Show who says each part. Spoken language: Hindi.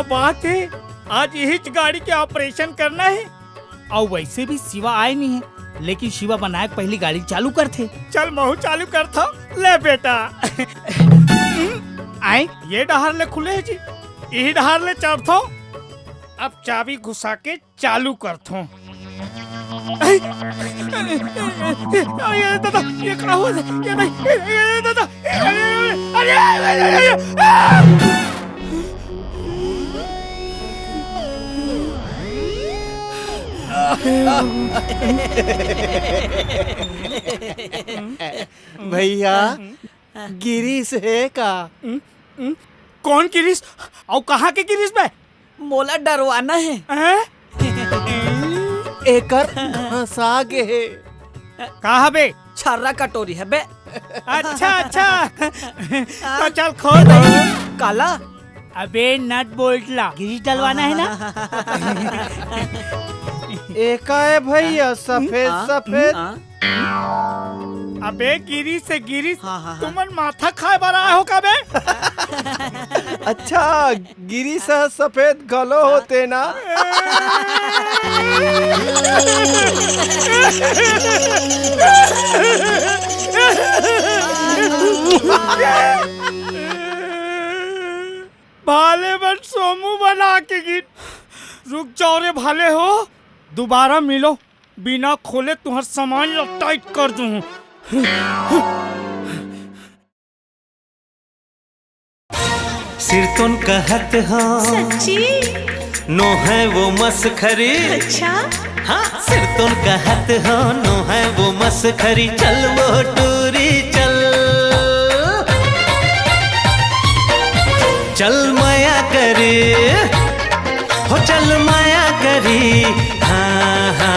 Speaker 1: बात है, आज यही गाड़ी के ऑपरेशन करना है। और वैसे भी शिवा आए नहीं है, लेकिन शिवा बनाए पहली गाड़ी चालू करते। चल महू चालू कर था। ले बेटा आए ये डहार ले खुले है जी, यही डहार ले चढ़ो। अब चाबी घुसा के चालू करथो। ये दादा ये क्या हुआ? ये दादा अरे
Speaker 2: भैया गिरीश है का?
Speaker 1: कौन गिरीश? और कहाँ के गिरीश बे?
Speaker 3: मोला डरवाना है।
Speaker 2: एकर घसा गे है।
Speaker 1: कहाँ बे?
Speaker 3: छर्रा कटोरी है बे।
Speaker 1: अच्छा अच्छा तो चल खोल।
Speaker 3: काला
Speaker 1: अबे नट बोल्टला गिरीश डलवाना है ना।
Speaker 2: एका है भैया सफेद सफेद।
Speaker 1: अबे गिरीश से गिरीश तुमन माथा खाए बार आए हो का बे?
Speaker 2: अच्छा गिरीश सफेद गलो होते ना।
Speaker 1: भाले बन सोमू बना के गिर। रुक जाओ रे भाले हो, दोबारा मिलो, बिना खोले तुम्हार सामान टाइट कर दूं।
Speaker 4: सिर तुन कहत हाँ
Speaker 5: सच्ची?
Speaker 4: नो है वो मसखरी।
Speaker 5: अच्छा
Speaker 4: हाँ सिर तुन कहत हाँ नो है वो मसखरी। चल वो टूरी चल, चल माया करी हो, चल माया करी। हाँ हाँ